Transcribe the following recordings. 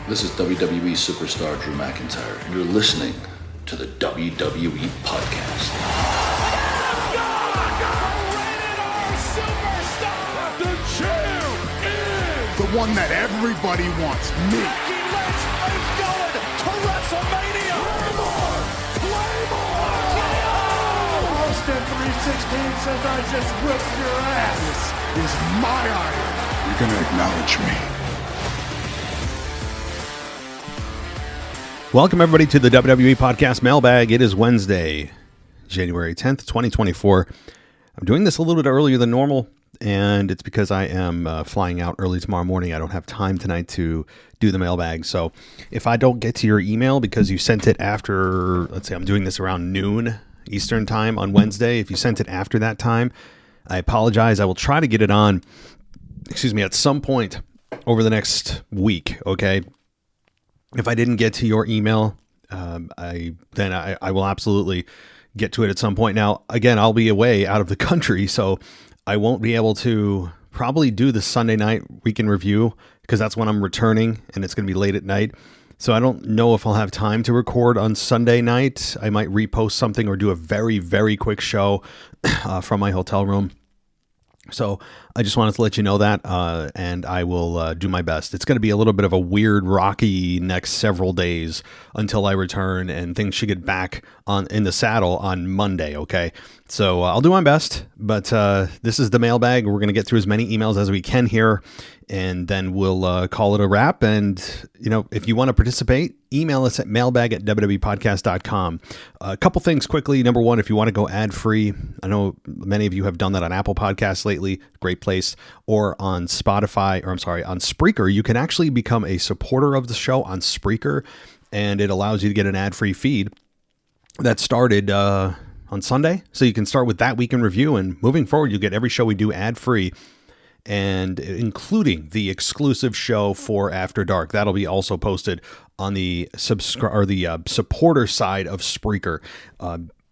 This is WWE superstar Drew McIntyre, and you're listening to the WWE Podcast. The champ is the one that everybody wants, me. Becky Lynch is going to WrestleMania. Claymore! Austin 316 says I just whipped your ass. This is my iron. You're going to acknowledge me. Welcome, everybody, to the WWE Podcast Mailbag. It is Wednesday, January 10th, 2024. I'm doing this a little bit earlier than normal, and it's because I am flying out early tomorrow morning. I don't have time tonight to do the mailbag. So if I don't get to your email because you sent it after, let's say I'm doing this around noon Eastern time on Wednesday. If you sent it after that time, I apologize. I will try to get it on, at some point over the next week, okay? If I didn't get to your email, I will absolutely get to it at some point. Now, again, I'll be away out of the country, so I won't be able to probably do the Sunday night weekend review because that's when I'm returning and it's going to be late at night. So I don't know if I'll have time to record on Sunday night. I might repost something or do a very, very quick show from my hotel room. So I just wanted to let you know that, and I will do my best. It's going to be a little bit of a weird, rocky next several days until I return, and things should get back in the saddle on Monday, okay? So I'll do my best, but this is the mailbag. We're going to get through as many emails as we can here, and then we'll call it a wrap. And, if you want to participate, email us at mailbag@wwepodcast.com. A couple things quickly. Number one, if you want to go ad-free, I know many of you have done that on Apple Podcasts lately, great place, or on on Spreaker. You can actually become a supporter of the show on Spreaker, and it allows you to get an ad-free feed that started on Sunday. So you can start with that week in review, and moving forward, you get every show we do ad-free, and including the exclusive show for After Dark. That'll be also posted on the supporter side of Spreaker.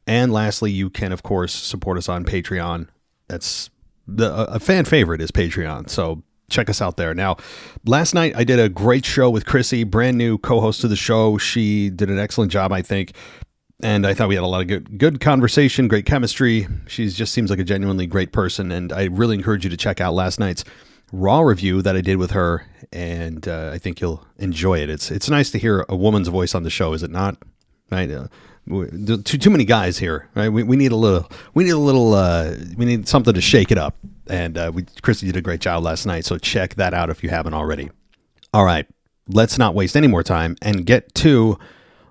And lastly, you can, of course, support us on Patreon. That's a fan favorite is Patreon. So check us out there. Now, last night I did a great show with Chrissy, brand new co-host of the show. She did an excellent job, I think. And I thought we had a lot of good conversation, great chemistry. She just seems like a genuinely great person. And I really encourage you to check out last night's Raw review that I did with her. And I think you'll enjoy it. It's nice to hear a woman's voice on the show, is it not? Right? Too many guys here, right? We need something to shake it up. And Chrissy did a great job last night. So check that out if you haven't already. All right, let's not waste any more time and get to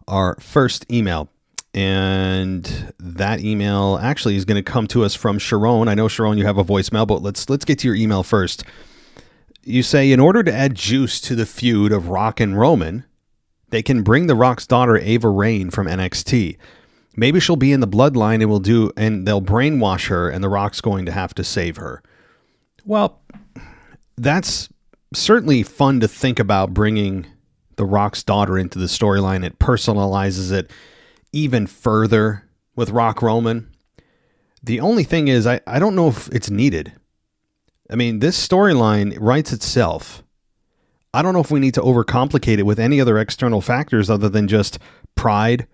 our first email. And that email actually is going to come to us from Sharon. I know, Sharon, you have a voicemail, but let's get to your email first. You say, in order to add juice to the feud of Rock and Roman, they can bring The Rock's daughter, Ava Raine, from NXT. Maybe she'll be in the bloodline and they'll brainwash her, and The Rock's going to have to save her. Well, that's certainly fun to think about, bringing The Rock's daughter into the storyline. It personalizes it even further with Rock Roman. The only thing is, I don't know if it's needed. I mean, this storyline writes itself. I don't know if we need to overcomplicate it with any other external factors other than just pride,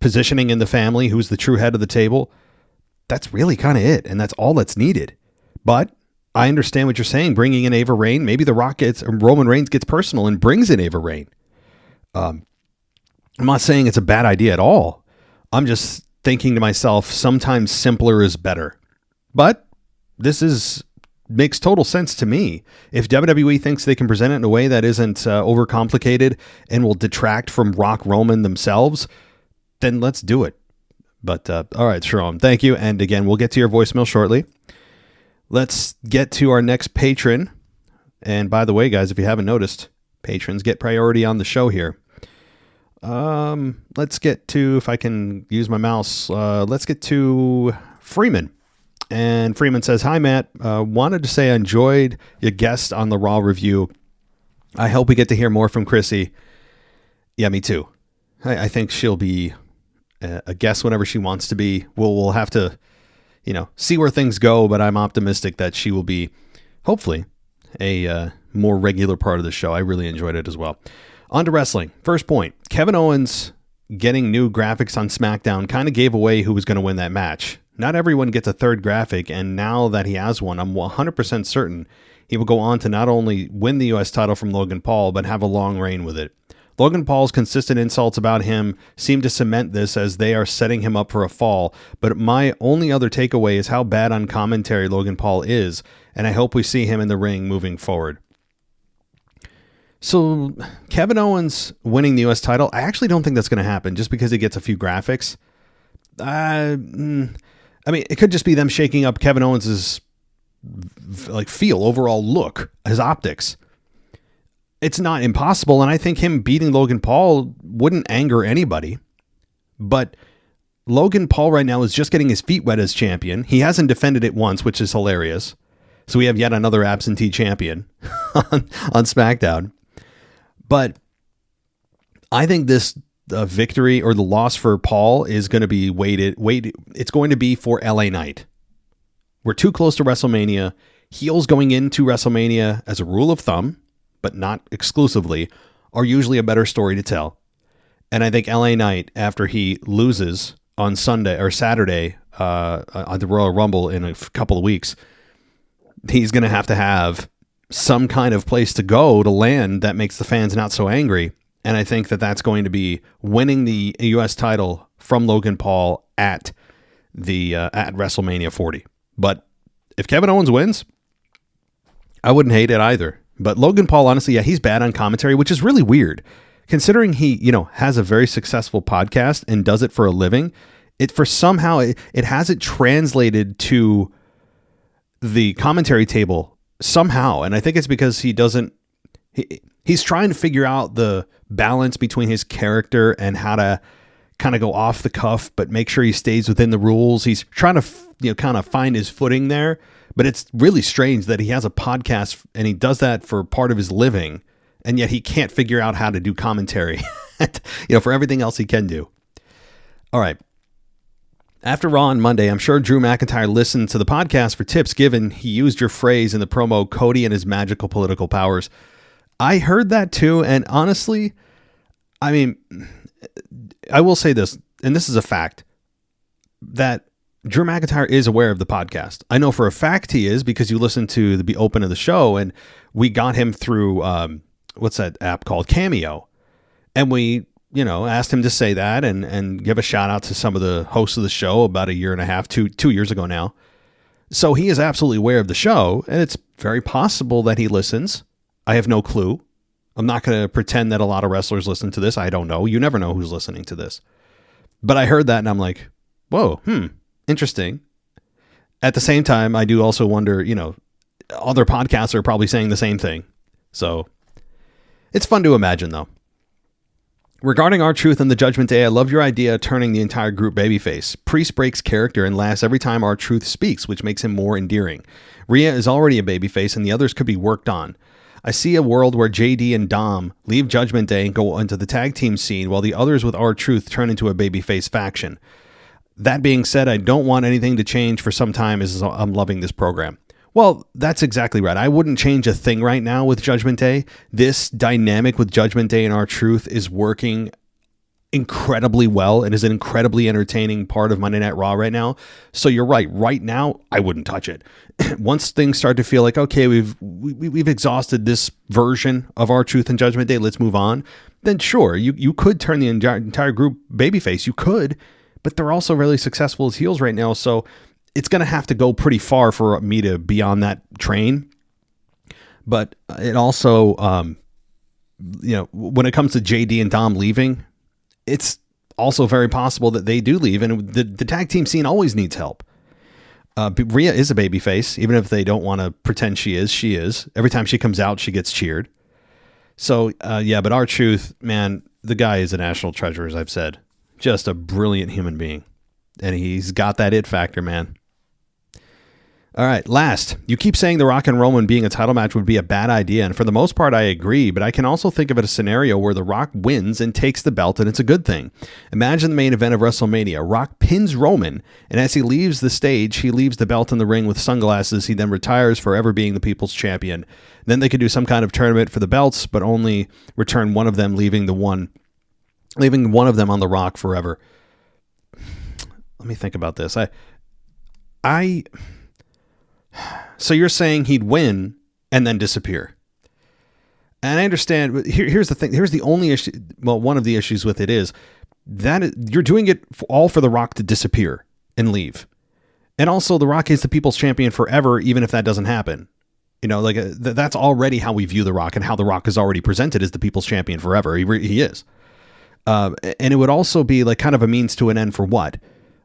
positioning in the family, who's the true head of the table. That's really kind of it, and that's all that's needed. But I understand what you're saying, bringing in Ava Raine. Maybe Roman Reigns gets personal and brings in Ava Raine. I'm not saying it's a bad idea at all. I'm just thinking to myself, sometimes simpler is better. But this makes total sense to me. If WWE thinks they can present it in a way that isn't overcomplicated and will detract from Rock Roman themselves, then let's do it. But all right, Sharon, thank you. And again, we'll get to your voicemail shortly. Let's get to our next patron. And by the way, guys, if you haven't noticed, patrons get priority on the show here. Let's get to, if I can use my mouse, let's get to Freeman. And Freeman says, hi, Matt. Wanted to say I enjoyed your guest on the Raw review. I hope we get to hear more from Chrissy. Yeah, me too. I think she'll be a guest whenever she wants to be. We'll have to, see where things go, but I'm optimistic that she will be, hopefully, a more regular part of the show. I really enjoyed it as well. On to wrestling. First point, Kevin Owens getting new graphics on SmackDown kind of gave away who was going to win that match. Not everyone gets a third graphic, and now that he has one, I'm 100% certain he will go on to not only win the U.S. title from Logan Paul, but have a long reign with it. Logan Paul's consistent insults about him seem to cement this as they are setting him up for a fall, but my only other takeaway is how bad on commentary Logan Paul is, and I hope we see him in the ring moving forward. So, Kevin Owens winning the U.S. title, I actually don't think that's going to happen just because he gets a few graphics. I mean, it could just be them shaking up Kevin Owens' overall look, his optics. It's not impossible, and I think him beating Logan Paul wouldn't anger anybody. But Logan Paul right now is just getting his feet wet as champion. He hasn't defended it once, which is hilarious. So we have yet another absentee champion on SmackDown. But I think this victory or the loss for Paul is going to be weighted. It's going to be for LA Knight. We're too close to WrestleMania. Heels going into WrestleMania, as a rule of thumb, but not exclusively, are usually a better story to tell. And I think LA Knight, after he loses on Sunday or Saturday on the Royal Rumble in a couple of weeks, he's going to have some kind of place to go to land that makes the fans not so angry. And I think that that's going to be winning the U.S. title from Logan Paul at WrestleMania 40. But if Kevin Owens wins, I wouldn't hate it either. But Logan Paul, honestly, yeah, he's bad on commentary, which is really weird considering he, has a very successful podcast and does it for a living. It hasn't translated to the commentary table somehow. And I think it's because he's trying to figure out the balance between his character and how to kind of go off the cuff, but make sure he stays within the rules. He's trying to, kind of find his footing there. But it's really strange that he has a podcast and he does that for part of his living, and yet he can't figure out how to do commentary, for everything else he can do. All right. After Raw on Monday, I'm sure Drew McIntyre listened to the podcast for tips, given he used your phrase in the promo, Cody and his magical political powers. I heard that too, and honestly, I mean, I will say this, and this is a fact, that Drew McIntyre is aware of the podcast. I know for a fact he is, because you listen to the open of the show, and we got him through, what's that app called? Cameo. And we, asked him to say that and give a shout out to some of the hosts of the show about a year and a half, 2 years ago now. So he is absolutely aware of the show, and it's very possible that he listens. I have no clue. I'm not going to pretend that a lot of wrestlers listen to this. I don't know. You never know who's listening to this. But I heard that and I'm like, whoa, interesting. At the same time, I do also wonder, other podcasts are probably saying the same thing. So it's fun to imagine, though. Regarding R-Truth and the Judgment Day, I love your idea of turning the entire group babyface. Priest breaks character and laughs every time R-Truth speaks, which makes him more endearing. Rhea is already a babyface, and the others could be worked on. I see a world where JD and Dom leave Judgment Day and go into the tag team scene, while the others with R-Truth turn into a babyface faction. That being said, I don't want anything to change for some time as I'm loving this program. Well, that's exactly right. I wouldn't change a thing right now with Judgment Day. This dynamic with Judgment Day and R-Truth is working incredibly well and is an incredibly entertaining part of Monday Night Raw right now. So you're right. Right now, I wouldn't touch it. Once things start to feel like, okay, we've exhausted this version of R-Truth and Judgment Day, let's move on. Then sure, you could turn the entire group babyface. You could, but they're also really successful as heels right now. So it's going to have to go pretty far for me to be on that train. But it also, when it comes to JD and Dom leaving, it's also very possible that they do leave. And the tag team scene always needs help. Rhea is a babyface, even if they don't want to pretend she is. She is. Every time she comes out, she gets cheered. So, but R-Truth, man, the guy is a national treasure, as I've said. Just a brilliant human being. And he's got that it factor, man. All right, last. You keep saying The Rock and Roman being a title match would be a bad idea, and for the most part I agree, but I can also think of a scenario where The Rock wins and takes the belt, and it's a good thing. Imagine the main event of WrestleMania. Rock pins Roman, and as he leaves the stage, he leaves the belt in the ring with sunglasses. He then retires, forever being the people's champion. Then they could do some kind of tournament for the belts, but only return one of them, leaving one of them on The Rock forever. Let me think about this. So you're saying he'd win and then disappear. And I understand, but here's the thing. Here's the only issue. Well, one of the issues with it is that you're doing it all for The Rock to disappear and leave. And also The Rock is the people's champion forever, even if that doesn't happen. You know, like that's already how we view The Rock and how The Rock is already presented as the people's champion forever. He is. And it would also be like kind of a means to an end for what?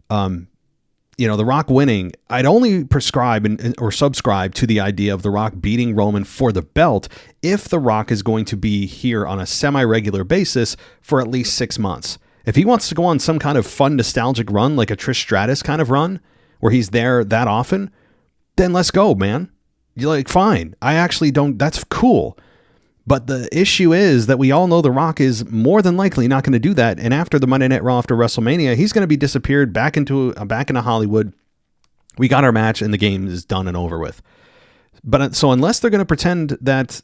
The Rock winning, I'd only prescribe or subscribe to the idea of The Rock beating Roman for the belt if The Rock is going to be here on a semi-regular basis for at least 6 months. If he wants to go on some kind of fun, nostalgic run, like a Trish Stratus kind of run, where he's there that often, then let's go, man. You're like, fine. I actually don't, that's cool. But the issue is that we all know The Rock is more than likely not going to do that. And after the Monday Night Raw, after WrestleMania, he's going to be disappeared back into Hollywood. We got our match and the game is done and over with. But so unless they're going to pretend that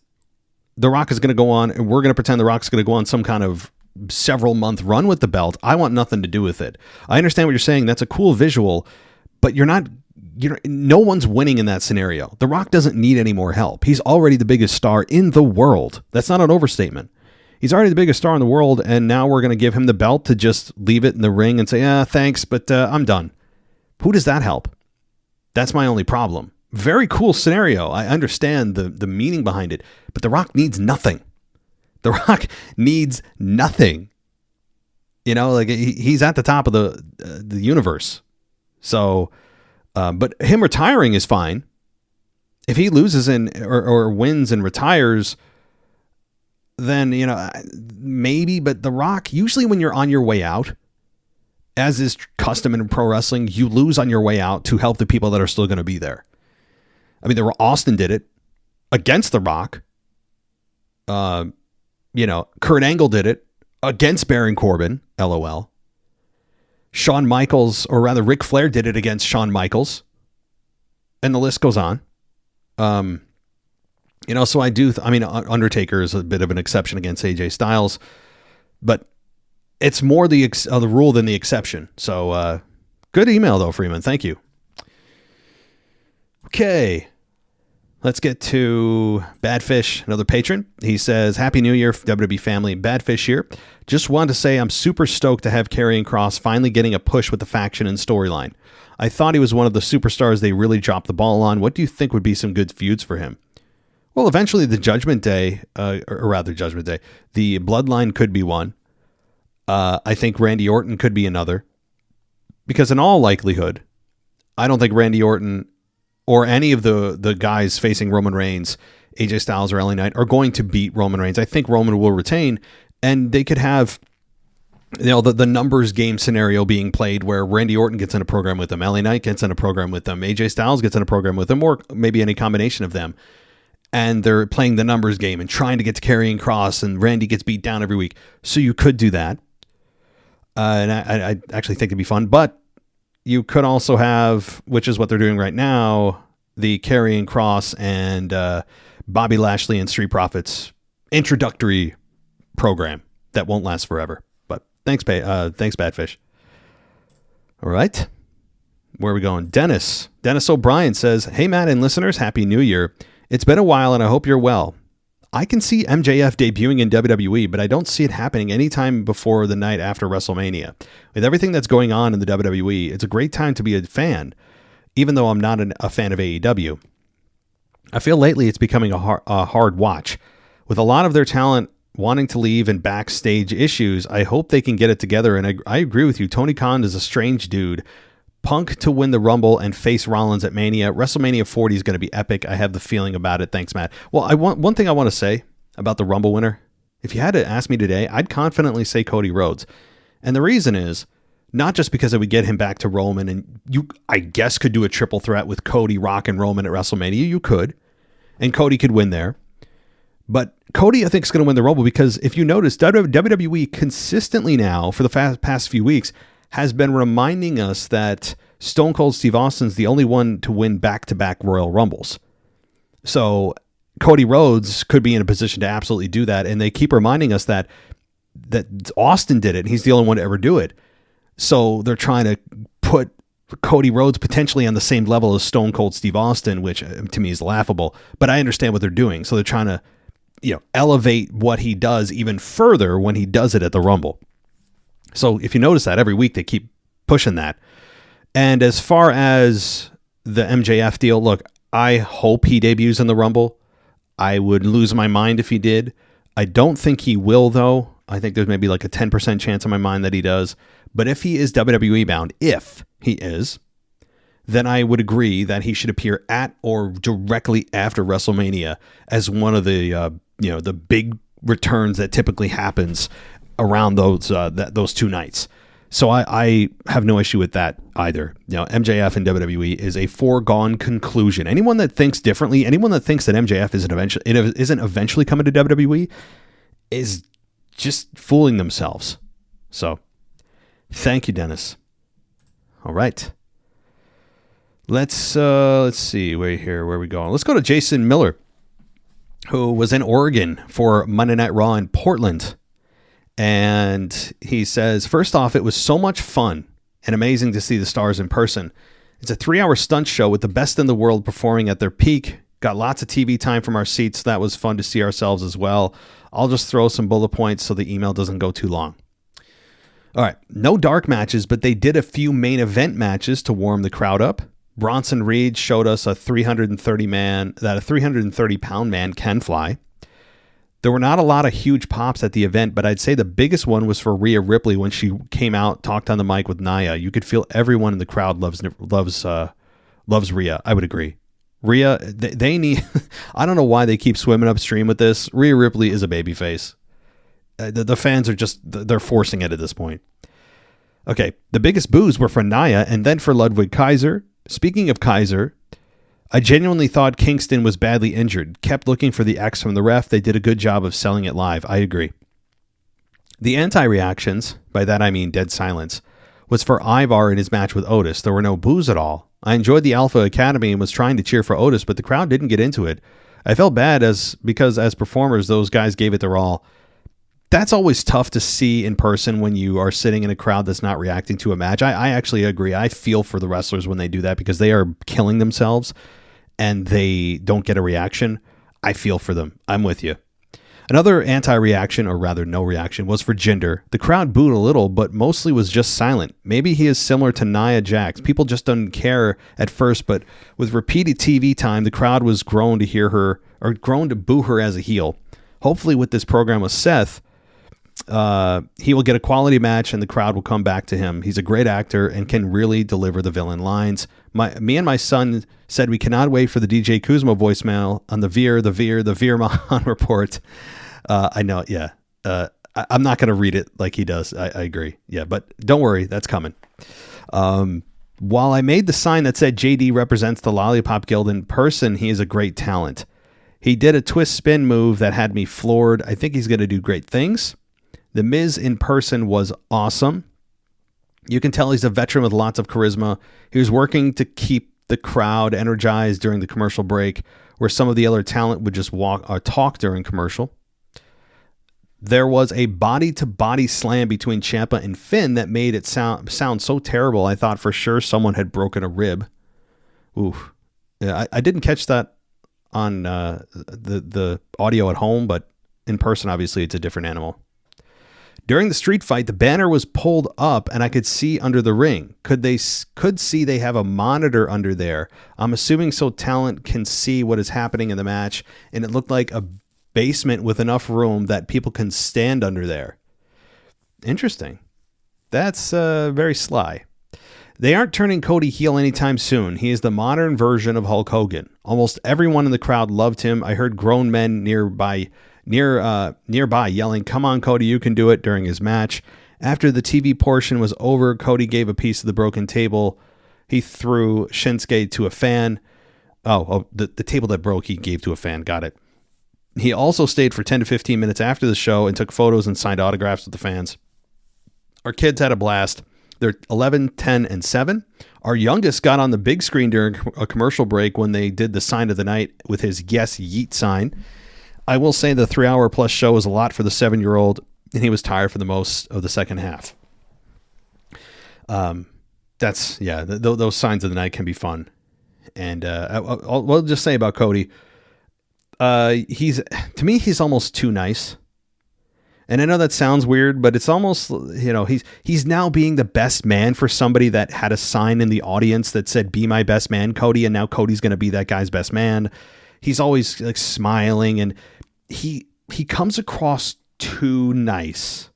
The Rock is going to go on and we're going to pretend The Rock's going to go on some kind of several month run with the belt, I want nothing to do with it. I understand what you're saying. That's a cool visual, but no one's winning in that scenario. The Rock doesn't need any more help. He's already the biggest star in the world. That's not an overstatement. He's already the biggest star in the world, and now we're going to give him the belt to just leave it in the ring and say, thanks, but I'm done. Who does that help? That's my only problem. Very cool scenario. I understand the meaning behind it, but The Rock needs nothing. The Rock needs nothing. Like he's at the top of the universe. So... but him retiring is fine. If he loses or wins and retires, then, maybe. But The Rock, usually when you're on your way out, as is custom in pro wrestling, you lose on your way out to help the people that are still going to be there. I mean, Austin did it against The Rock. Kurt Angle did it against Baron Corbin, LOL. Shawn Michaels, or rather Ric Flair did it against Shawn Michaels. And the list goes on. So Undertaker is a bit of an exception against AJ Styles, but it's more the rule than the exception. So good email though, Freeman. Thank you. Okay. Let's get to Badfish, another patron. He says, Happy New Year, WWE family. Badfish here. Just wanted to say I'm super stoked to have Karrion Kross finally getting a push with the faction and storyline. I thought he was one of the superstars they really dropped the ball on. What do you think would be some good feuds for him? Well, eventually the Judgment Day, the Bloodline could be one. I think Randy Orton could be another. Because in all likelihood, I don't think Randy Orton or any of the guys facing Roman Reigns, AJ Styles or LA Knight, are going to beat Roman Reigns. I think Roman will retain, and they could have the numbers game scenario being played where Randy Orton gets in a program with them, LA Knight gets in a program with them, AJ Styles gets in a program with them, or maybe any combination of them. And they're playing the numbers game and trying to get to Karrion Kross, and Randy gets beat down every week. So you could do that. And I actually think it'd be fun, but you could also have, which is what they're doing right now, the Karrion Kross and Bobby Lashley and Street Profits introductory program that won't last forever. But thanks, Badfish. All right. Where are we going? Dennis O'Brien says, Hey, Matt and listeners, Happy New Year. It's been a while and I hope you're well. I can see MJF debuting in WWE, but I don't see it happening anytime before the night after WrestleMania. With everything that's going on in the WWE, it's a great time to be a fan, even though I'm not a fan of AEW. I feel lately it's becoming a hard watch. With a lot of their talent wanting to leave and backstage issues, I hope they can get it together, and I agree with you. Tony Khan is a strange dude. Punk to win the Rumble and face Rollins at Mania. WrestleMania 40 is going to be epic. I have the feeling about it. Thanks, Matt. Well, one thing I want to say about the Rumble winner. If you had to ask me today, I'd confidently say Cody Rhodes. And the reason is, Not just because it would get him back to Roman, and you, I guess, could do a triple threat with Cody, Rock, and Roman at WrestleMania. You could. And Cody could win there. But Cody, I think, is going to win the Rumble because if you notice, WWE consistently now, for the past few weeks, has been reminding us that Stone Cold Steve Austin's the only one to win back-to-back Royal Rumbles. So Cody Rhodes could be in a position to absolutely do that, and they keep reminding us that Austin did it, and he's the only one to ever do it. So they're trying to put Cody Rhodes potentially on the same level as Stone Cold Steve Austin, which to me is laughable, but I understand what they're doing. So they're trying to, elevate what he does even further when he does it at the Rumble. So if you notice that every week they keep pushing that. And as far as the MJF deal, look, I hope he debuts in the Rumble. I would lose my mind if he did. I don't think he will, though. I think there's maybe like a 10% chance in my mind that he does. But if he is WWE bound, if he is, then I would agree that he should appear at or directly after WrestleMania as one of the the big returns that typically happens around those two nights. So I have no issue with that either. MJF and WWE is a foregone conclusion. Anyone that thinks differently, anyone that thinks that MJF isn't eventually coming to WWE is just fooling themselves. So thank you, Dennis. All right. Let's see. Where are we going? Let's go to Jason Miller, who was in Oregon for Monday Night Raw in Portland. And he says, first off, it was so much fun and amazing to see the stars in person. It's a 3-hour stunt show with the best in the world performing at their peak. Got lots of TV time from our seats. That was fun to see ourselves as well. I'll just throw some bullet points so the email doesn't go too long. All right. No dark matches, but they did a few main event matches to warm the crowd up. Bronson Reed showed us a 330-pound man can fly. There were not a lot of huge pops at the event, but I'd say the biggest one was for Rhea Ripley when she came out, talked on the mic with Nia. You could feel everyone in the crowd loves Rhea. I would agree. Rhea, they need. I don't know why they keep swimming upstream with this. Rhea Ripley is a babyface. The fans are they're forcing it at this point. Okay, the biggest boos were for Nia and then for Ludwig Kaiser. Speaking of Kaiser, I genuinely thought Kingston was badly injured. Kept looking for the X from the ref. They did a good job of selling it live. I agree. The anti-reactions, by that I mean dead silence, was for Ivar in his match with Otis. There were no boos at all. I enjoyed the Alpha Academy and was trying to cheer for Otis, but the crowd didn't get into it. I felt bad because as performers, those guys gave it their all. That's always tough to see in person when you are sitting in a crowd that's not reacting to a match. I actually agree. I feel for the wrestlers when they do that because they are killing themselves and they don't get a reaction. I feel for them. I'm with you. Another anti-reaction, or rather no reaction, was for Jinder. The crowd booed a little, but mostly was just silent. Maybe he is similar to Nia Jax. People just don't care at first, but with repeated TV time, the crowd was grown to hear her, or grown to boo her as a heel. Hopefully with this program with Seth, he will get a quality match and the crowd will come back to him. He's a great actor and can really deliver the villain lines. Me and my son said we cannot wait for the DJ Kuzma voicemail on the Veer Mahan report. I know, yeah. I'm not going to read it like he does. I agree. Yeah, but don't worry, that's coming. While I made the sign that said JD represents the Lollipop Guild in person, he is a great talent. He did a twist spin move that had me floored. I think he's going to do great things. The Miz in person was awesome. You can tell he's a veteran with lots of charisma. He was working to keep the crowd energized during the commercial break, where some of the other talent would just walk or talk during commercial. There was a body-to-body slam between Ciampa and Finn that made it sound so terrible. I thought for sure someone had broken a rib. Oof. Yeah, I didn't catch that on the audio at home, but in person, obviously, it's a different animal. During the street fight, the banner was pulled up and I could see under the ring. Could see they have a monitor under there. I'm assuming so talent can see what is happening in the match, and it looked like a basement with enough room that people can stand under there. Interesting. That's very sly. They aren't turning Cody heel anytime soon. He is the modern version of Hulk Hogan. Almost everyone in the crowd loved him. I heard grown men nearby yelling, "Come on, Cody, you can do it," during his match. After the TV portion was over, Cody gave a piece of the broken table. He threw Shinsuke to a fan. The table that broke, he gave to a fan. Got it. He also stayed for 10 to 15 minutes after the show and took photos and signed autographs with the fans. Our kids had a blast. They're 11, 10, and 7. Our youngest got on the big screen during a commercial break when they did the sign of the night with his Yes Yeet sign. I will say the 3-hour plus show was a lot for the 7-year-old, and he was tired for the most of the second half. Those signs of the night can be fun. And I'll just say about Cody, to me, he's almost too nice. And I know that sounds weird, but it's almost, he's now being the best man for somebody that had a sign in the audience that said, "Be my best man, Cody." And now Cody's going to be that guy's best man. He's always like smiling, and he comes across too nice.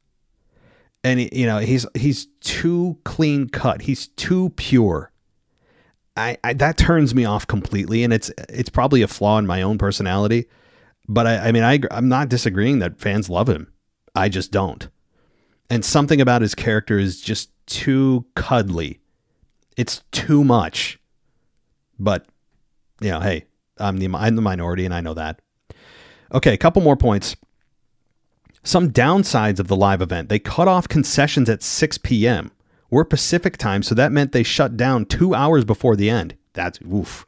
And he's too clean cut. He's too pure. That turns me off completely, and it's probably a flaw in my own personality. But I'm not disagreeing that fans love him. I just don't. And something about his character is just too cuddly. It's too much. But hey, I'm the minority, and I know that. Okay, a couple more points. Some downsides of the live event. They cut off concessions at 6 p.m. We're Pacific time, so that meant they shut down 2 hours before the end. That's oof.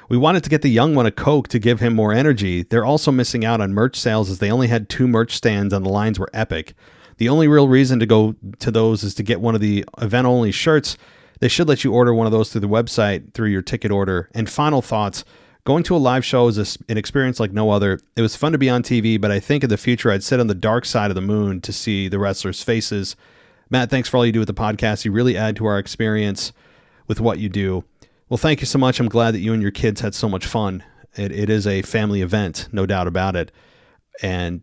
We wanted to get the young one a Coke to give him more energy. They're also missing out on merch sales as they only had 2 merch stands and the lines were epic. The only real reason to go to those is to get one of the event-only shirts. They should let you order one of those through the website, through your ticket order. And final thoughts. Going to a live show is an experience like no other. It was fun to be on TV, but I think in the future I'd sit on the dark side of the moon to see the wrestlers' faces. Matt, thanks for all you do with the podcast. You really add to our experience with what you do. Well, thank you so much. I'm glad that you and your kids had so much fun. It is a family event, no doubt about it. And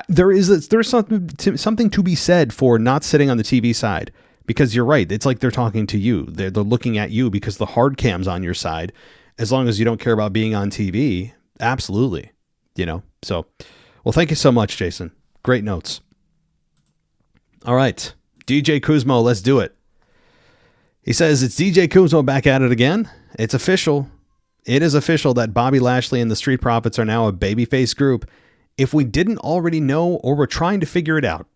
there's something to be said for not sitting on the TV side, because you're right. It's like they're talking to you. They're looking at you because the hard cam's on your side. As long as you don't care about being on TV, absolutely. So, well, thank you so much, Jason. Great notes. All right. DJ Kuzmo, let's do it. He says, it's DJ Kuzmo back at it again. It's official. It is official that Bobby Lashley and the Street Profits are now a babyface group, if we didn't already know or were trying to figure it out.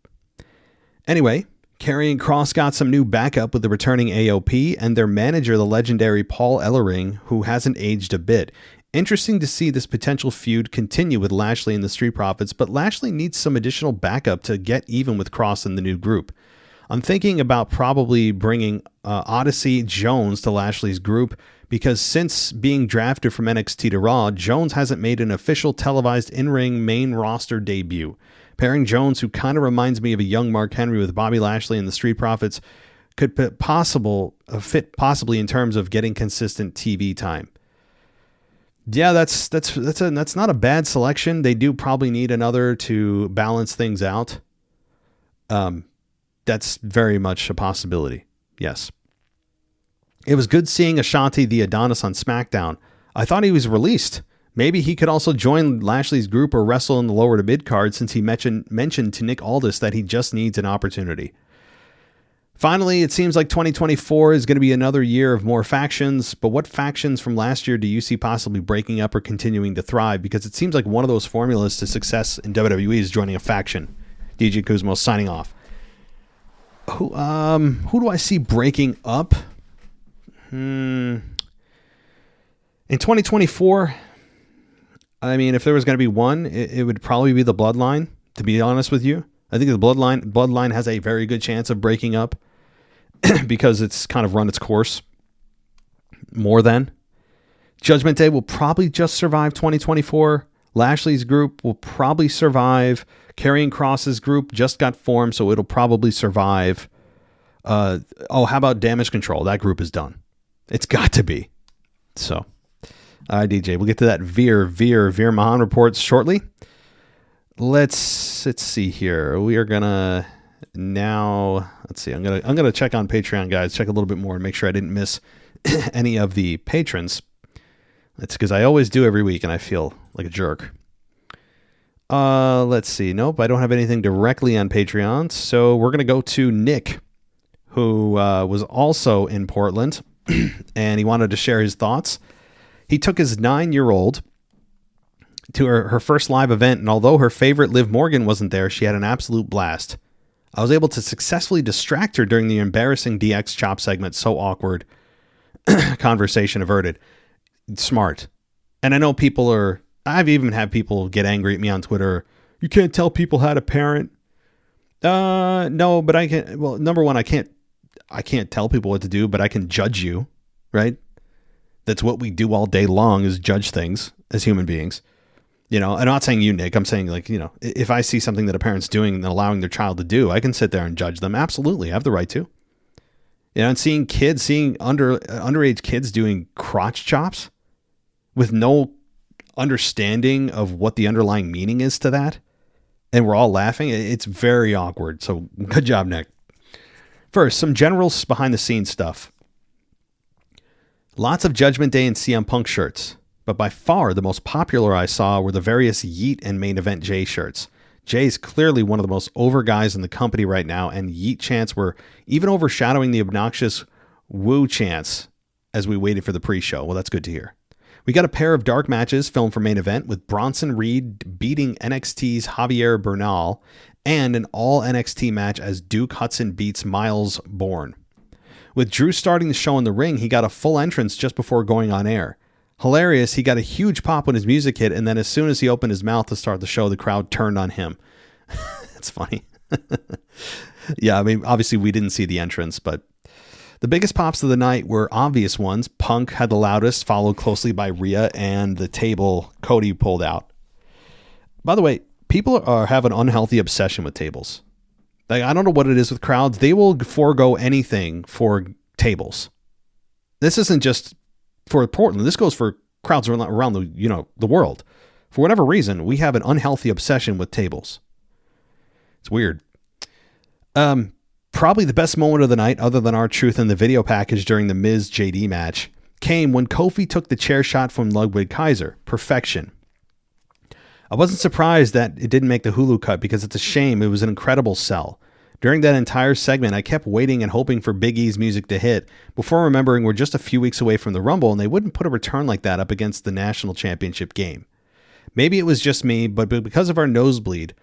Anyway, Karrion Kross got some new backup with the returning AOP and their manager, the legendary Paul Ellering, who hasn't aged a bit. Interesting to see this potential feud continue with Lashley and the Street Profits, but Lashley needs some additional backup to get even with Kross and the new group. I'm thinking about probably bringing Odyssey Jones to Lashley's group, because since being drafted from NXT to Raw, Jones hasn't made an official televised in-ring main roster debut. Pairing Jones, who kind of reminds me of a young Mark Henry, with Bobby Lashley and the Street Profits could fit possibly in terms of getting consistent TV time. Yeah, that's not a bad selection. They do probably need another to balance things out. That's very much a possibility. Yes. It was good seeing Ashanti the Adonis on SmackDown. I thought he was released. Maybe he could also join Lashley's group or wrestle in the lower to mid card, since he mentioned to Nick Aldis that he just needs an opportunity. Finally, it seems like 2024 is going to be another year of more factions, but what factions from last year do you see possibly breaking up or continuing to thrive? Because it seems like one of those formulas to success in WWE is joining a faction. DJ Kuzmo signing off. Who do I see breaking up? In 2024, I mean, if there was going to be one, it would probably be the Bloodline, to be honest with you. I think the Bloodline has a very good chance of breaking up because it's kind of run its course more than. Judgment Day will probably just survive 2024. Lashley's group will probably survive. Karrion Kross's group just got formed, so it'll probably survive. How about Damage Control? That group is done. It's got to be. So, all right, DJ, we'll get to that Veer Mahan reports shortly. Let's see here. We are gonna now. Let's see. I'm gonna check on Patreon, guys. Check a little bit more and make sure I didn't miss any of the patrons. That's because I always do every week, and I feel like a jerk. Let's see. Nope, I don't have anything directly on Patreon. So we're going to go to Nick, who was also in Portland, and he wanted to share his thoughts. He took his 9-year-old to her first live event, and although her favorite Liv Morgan wasn't there, she had an absolute blast. I was able to successfully distract her during the embarrassing DX chop segment. So awkward. Conversation averted. Smart. And I know I've even had people get angry at me on Twitter. You can't tell people how to parent. No, but I can. Well, number one, I can't tell people what to do, but I can judge you, right? That's what we do all day long, is judge things as human beings. You know, I'm not saying you, Nick. I'm saying, like, you know, if I see something that a parent's doing and allowing their child to do, I can sit there and judge them. Absolutely. I have the right to. You know, and seeing underage kids doing crotch chops with no understanding of what the underlying meaning is to that, and we're all laughing, it's very awkward. So good job, Nick. First, some general behind the scenes stuff. Lots of Judgment Day and CM Punk shirts, but by far the most popular I saw were the various Yeet and Main Event Jay shirts. Jay's clearly one of the most over guys in the company right now, and Yeet chants were even overshadowing the obnoxious woo chants as we waited for the pre-show. Well, that's good to hear. We got a pair of dark matches filmed for Main Event, with Bronson Reed beating NXT's Javier Bernal, and an all NXT match as Duke Hudson beats Miles Bourne. With Drew starting the show in the ring, he got a full entrance just before going on air. Hilarious, he got a huge pop when his music hit, and then as soon as he opened his mouth to start the show, the crowd turned on him. That's funny. Yeah, I mean, obviously we didn't see the entrance, but the biggest pops of the night were obvious ones. Punk had the loudest, followed closely by Rhea and the table Cody pulled out. By the way, people have an unhealthy obsession with tables. Like, I don't know what it is with crowds. They will forego anything for tables. This isn't just for Portland. This goes for crowds around the world. For whatever reason, we have an unhealthy obsession with tables. It's weird. Probably the best moment of the night, other than R-Truth in the video package during the Miz JD match, came when Kofi took the chair shot from Ludwig Kaiser. Perfection. I wasn't surprised that it didn't make the Hulu cut, because it's a shame. It was an incredible sell. During that entire segment, I kept waiting and hoping for Big E's music to hit, before remembering we're just a few weeks away from the Rumble, and they wouldn't put a return like that up against the National Championship game. Maybe it was just me, but because of our nosebleed,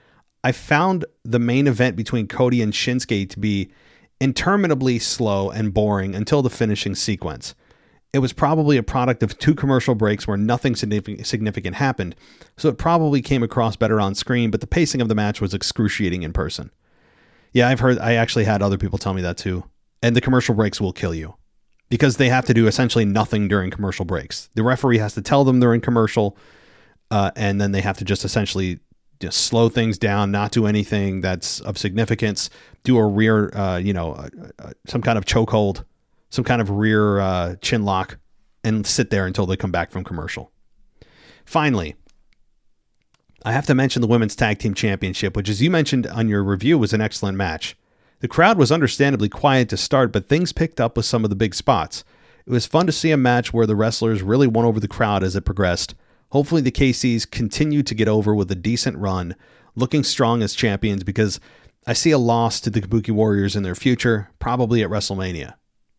I found the main event between Cody and Shinsuke to be interminably slow and boring until the finishing sequence. It was probably a product of 2 commercial breaks where nothing significant happened, so it probably came across better on screen, but the pacing of the match was excruciating in person. Yeah, I actually had other people tell me that too. And the commercial breaks will kill you, because they have to do essentially nothing during commercial breaks. The referee has to tell them they're in commercial, and then they have to just essentially just slow things down, not do anything that's of significance, do a rear, some kind of chokehold, some kind of rear chin lock, and sit there until they come back from commercial. Finally, I have to mention the Women's Tag Team Championship, which, as you mentioned on your review, was an excellent match. The crowd was understandably quiet to start, but things picked up with some of the big spots. It was fun to see a match where the wrestlers really won over the crowd as it progressed. Hopefully the KCs continue to get over with a decent run, looking strong as champions, because I see a loss to the Kabuki Warriors in their future, probably at WrestleMania.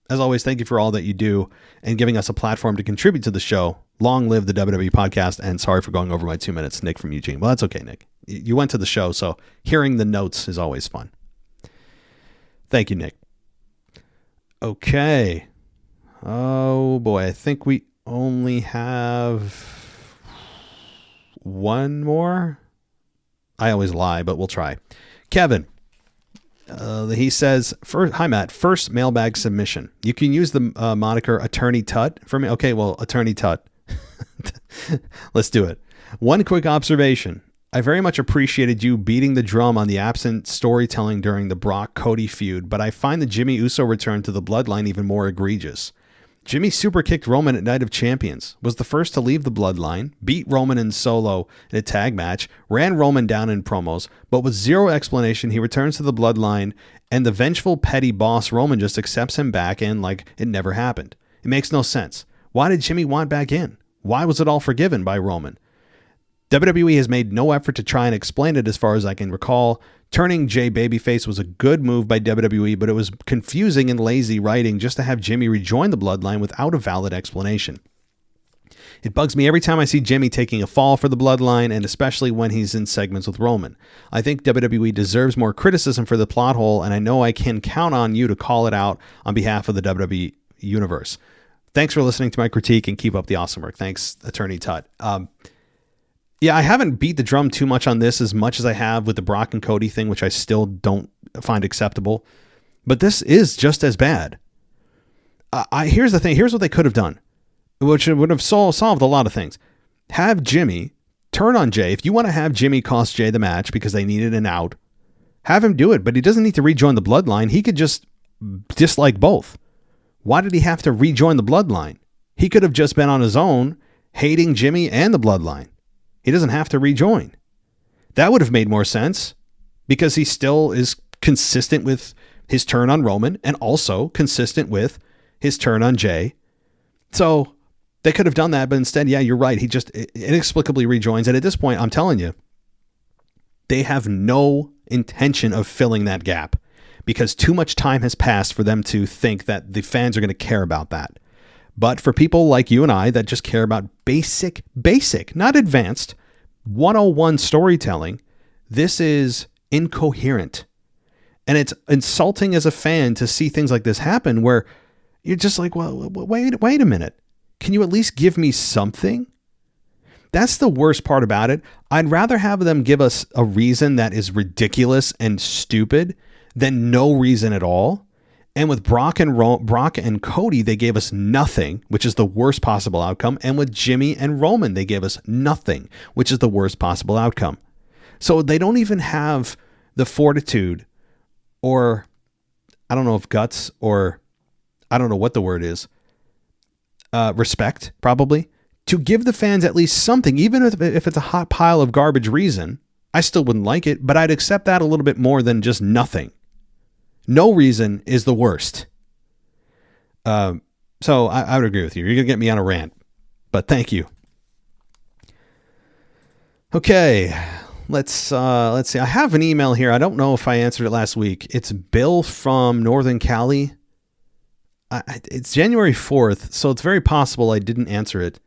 As always, thank you for all that you do and giving us a platform to contribute to the show. Long live the WWE podcast, and sorry for going over my 2 minutes, Nick from Eugene. Well, that's okay, Nick. You went to the show, so hearing the notes is always fun. Thank you, Nick. Okay. Oh, boy. I think we only have one more. I always lie, but we'll try. Kevin. He says, hi, Matt. First mailbag submission. You can use the moniker Attorney Tut for me. Okay, well, Attorney Tut. Let's do it. One quick observation. I very much appreciated you beating the drum on the absent storytelling during the Brock-Cody feud, but I find the Jimmy Uso return to the Bloodline even more egregious. Jimmy super kicked Roman at Night of Champions, was the first to leave the Bloodline, beat Roman in solo in a tag match, ran Roman down in promos, but with zero explanation, he returns to the Bloodline, and the vengeful petty boss Roman just accepts him back in like it never happened. It makes no sense. Why did Jimmy want back in? Why was it all forgiven by Roman? WWE has made no effort to try and explain it as far as I can recall. Turning Jay babyface was a good move by WWE, but it was confusing and lazy writing just to have Jimmy rejoin the Bloodline without a valid explanation. It bugs me every time I see Jimmy taking a fall for the Bloodline, and especially when he's in segments with Roman. I think WWE deserves more criticism for the plot hole, and I know I can count on you to call it out on behalf of the WWE Universe. Thanks for listening to my critique, and keep up the awesome work. Thanks, Attorney Tut. Yeah, I haven't beat the drum too much on this as much as I have with the Brock and Cody thing, which I still don't find acceptable. But this is just as bad. Here's the thing. Here's what they could have done, which would have solved a lot of things. Have Jimmy turn on Jay. If you want to have Jimmy cost Jay the match because they needed an out, have him do it. But he doesn't need to rejoin the Bloodline. He could just dislike both. Why did he have to rejoin the Bloodline? He could have just been on his own, hating Jimmy and the Bloodline. He doesn't have to rejoin. That would have made more sense because he still is consistent with his turn on Roman and also consistent with his turn on Jay. So they could have done that, but instead, yeah, you're right. He just inexplicably rejoins. And at this point, I'm telling you, they have no intention of filling that gap because too much time has passed for them to think that the fans are going to care about that. But for people like you and I that just care about basic, not advanced, 101 storytelling, this is incoherent. And it's insulting as a fan to see things like this happen where you're just like, well, wait a minute. Can you at least give me something? That's the worst part about it. I'd rather have them give us a reason that is ridiculous and stupid than no reason at all. And with Brock and Cody, they gave us nothing, which is the worst possible outcome. And with Jimmy and Roman, they gave us nothing, which is the worst possible outcome. So they don't even have the fortitude or, I don't know if guts or I don't know what the word is, respect probably, to give the fans at least something, even if it's a hot pile of garbage reason. I still wouldn't like it, but I'd accept that a little bit more than just nothing. No reason is the worst. So I would agree with you. You're going to get me on a rant, but thank you. Okay, let's see. I have an email here. I don't know if I answered it last week. It's Bill from Northern Cali. It's January 4th, so it's very possible I didn't answer it.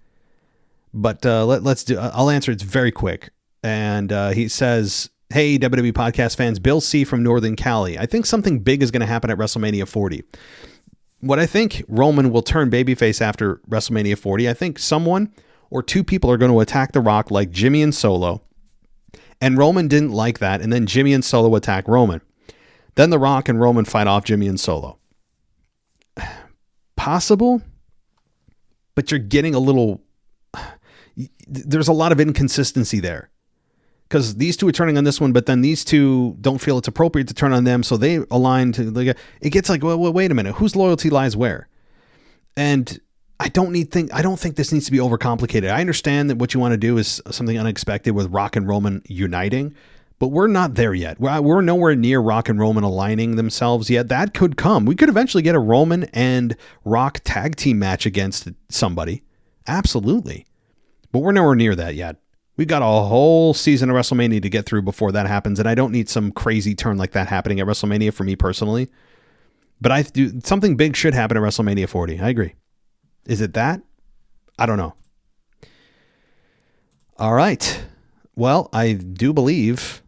But I'll answer it. It's very quick. And he says, hey, WWE podcast fans, Bill C. from Northern Cali. I think something big is going to happen at WrestleMania 40. What I think Roman will turn babyface after WrestleMania 40, I think someone or two people are going to attack The Rock like Jimmy and Solo. And Roman didn't like that. And then Jimmy and Solo attack Roman. Then The Rock and Roman fight off Jimmy and Solo. Possible, but you're getting a little... There's a lot of inconsistency there. Because these two are turning on this one, but then these two don't feel it's appropriate to turn on them, so they align to. It gets like, well, wait a minute, whose loyalty lies where? And I don't think this needs to be overcomplicated. I understand that what you want to do is something unexpected with Rock and Roman uniting, but we're not there yet. We're nowhere near Rock and Roman aligning themselves yet. That could come. We could eventually get a Roman and Rock tag team match against somebody, absolutely, but we're nowhere near that yet. We've got a whole season of WrestleMania to get through before that happens, and I don't need some crazy turn like that happening at WrestleMania for me personally. But something big should happen at WrestleMania 40. I agree. Is it that? I don't know. All right. Well, I do believe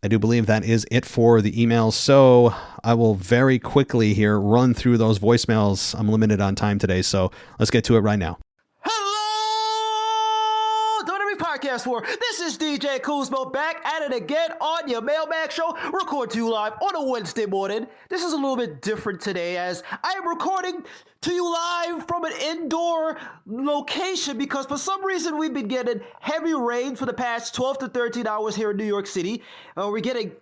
that is it for the emails. So I will very quickly here run through those voicemails. I'm limited on time today, so let's get to it right now. Podcast for. This is DJ Kuzmo back at it again on your Mailbag show. Record to you live on a Wednesday morning. This is a little bit different today as I am recording to you live from an indoor location because for some reason we've been getting heavy rain for the past 12 to 13 hours here in New York City. We're getting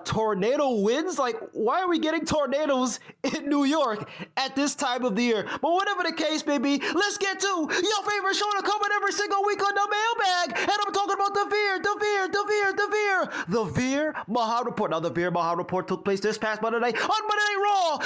tornado winds? Like, why are we getting tornadoes in New York at this time of the year? But whatever the case may be, let's get to your favorite show to come in every single week on the Mailbag. And I'm talking about the Veer Mahan Report. Now, the Veer Mahan Report took place this past Monday night on Monday Night Raw,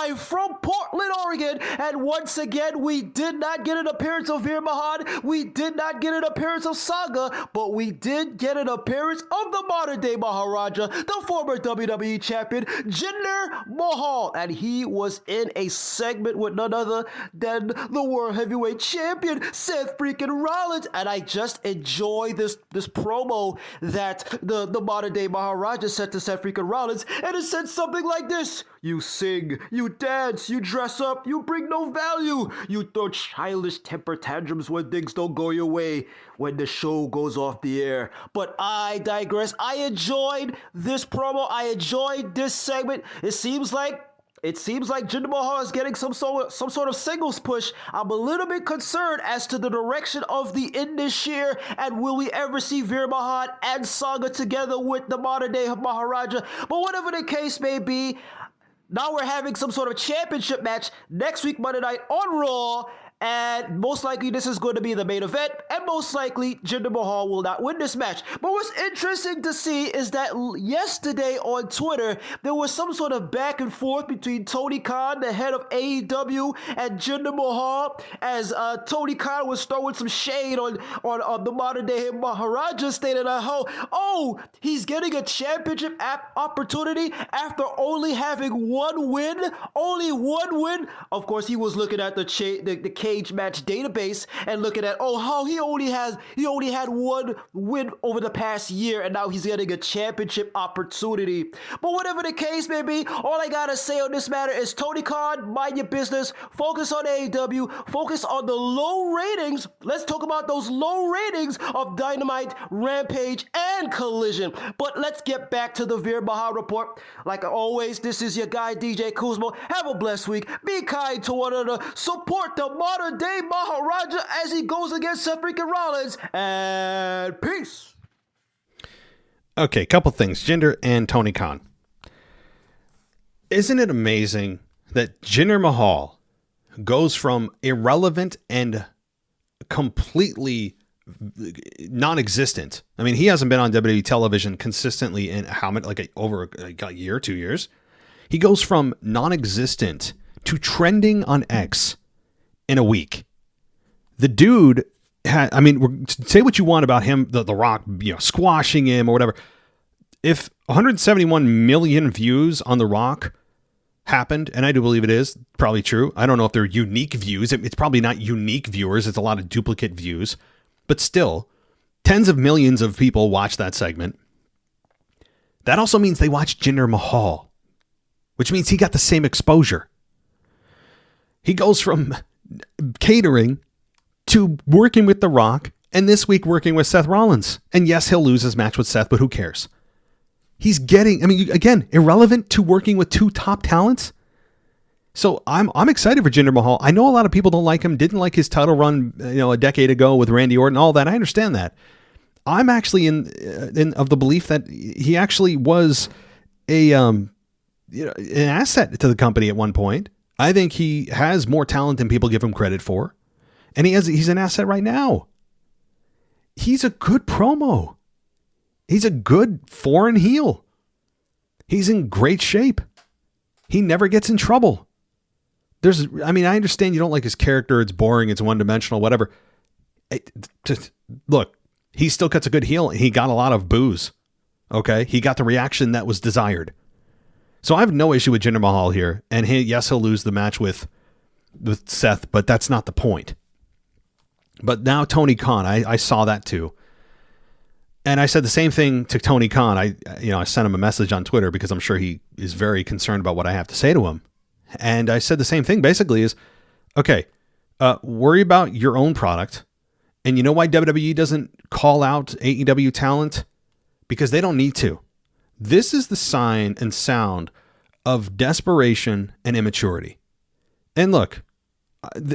live from Portland, Oregon. And once again, we did not get an appearance of Veer Mahan. We did not get an appearance of Saga, but we did get an appearance of the modern day Maharaja, the former WWE champion, Jinder Mahal. And he was in a segment with none other than the World Heavyweight Champion, Seth freaking Rollins. And I just enjoy this promo that the modern day Maharaja said to Seth freaking Rollins. And it said something like this: "You sing, you dance, you dress up, you bring no value. You throw childish temper tantrums when things don't go your way when the show goes off the air." But I digress. I enjoyed this promo. I enjoyed this segment. It seems like Jinder Mahal is getting some sort of singles push. I'm a little bit concerned as to the direction of the end this year, and will we ever see Veer Mahan and Saga together with the modern day Maharaja? But whatever the case may be, now we're having some sort of championship match next week, Monday night on Raw. And most likely this is going to be the main event, and most likely Jinder Mahal will not win this match. But what's interesting to see is that yesterday on Twitter, there was some sort of back and forth between Tony Khan, the head of AEW, and Jinder Mahal, as Tony Khan was throwing some shade on the modern day Maharaja, stating how, he's getting a championship opportunity after only having one win. Only one win. Of course, he was looking at the cage match database and looking at how he only had one win over the past year, and now he's getting a championship opportunity. But whatever the case may be, all I gotta say on this matter is, Tony Khan, mind your business, focus on AEW, focus on the low ratings. Let's talk about those low ratings of Dynamite, Rampage, and Collision. But let's get back to the Veer Mahan Report. Like always, this is your guy DJ Kuzmo. Have a blessed week. Be kind to one another. Support the modern day Maharaja as he goes against Seth freaking Rollins, and peace. Okay, couple things. Jinder and Tony Khan. Isn't it amazing that Jinder Mahal goes from irrelevant and completely non-existent? I mean, he hasn't been on WWE television consistently in over a year, 2 years. He goes from non-existent to trending on X in a week. The dude say what you want about him, the Rock, squashing him or whatever. If 171 million views on The Rock happened, and I do believe it is probably true. I don't know if they're unique views. It's probably not unique viewers. It's a lot of duplicate views, but still tens of millions of people watch that segment. That also means they watch Jinder Mahal, which means he got the same exposure. He goes from catering to working with The Rock, and this week working with Seth Rollins. And yes, he'll lose his match with Seth, but who cares? He's getting, again, irrelevant to working with two top talents. So I'm excited for Jinder Mahal. I know a lot of people don't like him, didn't like his title run, a decade ago with Randy Orton, all that. I understand that. I'm actually in of the belief that he actually was an asset to the company at one point. I think he has more talent than people give him credit for. And he's an asset right now. He's a good promo. He's a good foreign heel. He's in great shape. He never gets in trouble. I understand you don't like his character. It's boring. It's one-dimensional, whatever. Look, he still cuts a good heel. He got a lot of boos. Okay? He got the reaction that was desired. So I have no issue with Jinder Mahal here. And he'll lose the match with Seth, but that's not the point. But now Tony Khan, I saw that too. And I said the same thing to Tony Khan. I sent him a message on Twitter because I'm sure he is very concerned about what I have to say to him. And I said the same thing basically is, okay, worry about your own product. And you know why WWE doesn't call out AEW talent? Because they don't need to. This is the sign and sound of desperation and immaturity. And look,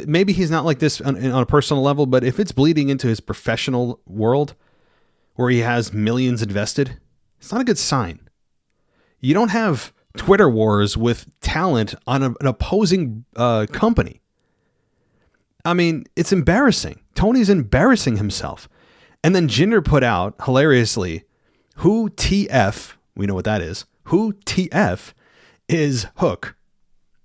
maybe he's not like this on a personal level, but if it's bleeding into his professional world where he has millions invested, it's not a good sign. You don't have Twitter wars with talent on an opposing company. I mean, it's embarrassing. Tony's embarrassing himself. And then Jinder put out, hilariously, who TF, we know what that is, who TF is Hook,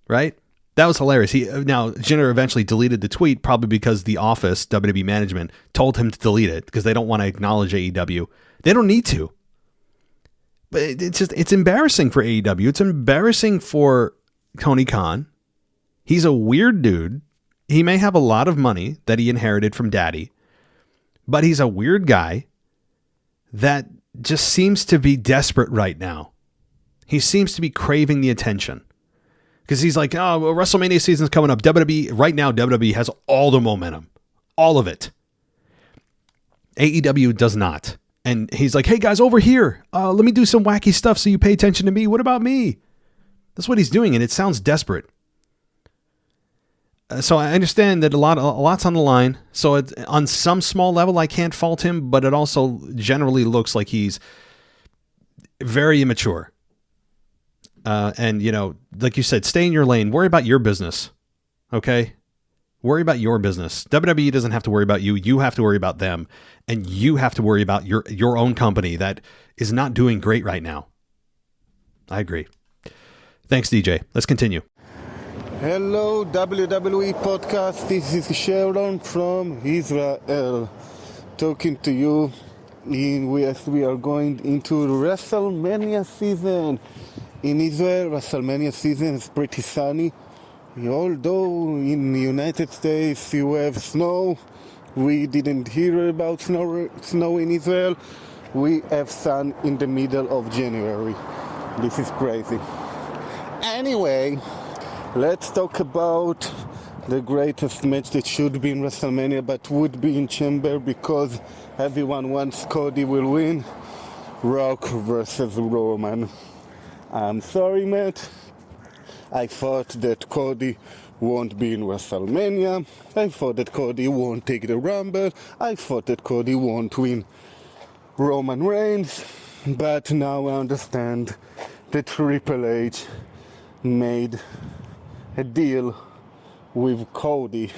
right? That was hilarious. Now, Jinder eventually deleted the tweet, probably because the office, WWE management, told him to delete it because they don't want to acknowledge AEW. They don't need to. But it's embarrassing for AEW. It's embarrassing for Tony Khan. He's a weird dude. He may have a lot of money that he inherited from daddy, but he's a weird guy that just seems to be desperate right now. He seems to be craving the attention because he's like, oh, well, WrestleMania season's coming up. WWE, right now, WWE has all the momentum, all of it. AEW does not. And he's like, hey guys, over here, let me do some wacky stuff so you pay attention to me. What about me? That's what he's doing, and it sounds desperate. So I understand that a lot's on the line. So on some small level, I can't fault him, but it also generally looks like he's very immature. And, you know, like you said, stay in your lane. Worry about your business. Okay? Worry about your business. WWE doesn't have to worry about you. You have to worry about them. And you have to worry about your own company that is not doing great right now. I agree. Thanks, DJ. Let's continue. Hello, WWE Podcast. This is Sharon from Israel talking to you. As we are going into the WrestleMania season. In Israel, WrestleMania season is pretty sunny. Although in the United States you have snow, we didn't hear about snow in Israel. We have sun in the middle of January. This is crazy. Anyway, let's talk about the greatest match that should be in WrestleMania but would be in Chamber because everyone wants Cody will win. Rock versus Roman. I'm sorry, Matt. I thought that Cody won't be in WrestleMania. I thought that Cody won't take the Rumble. I thought that Cody won't win Roman Reigns. But now I understand that Triple H made a deal with Cody.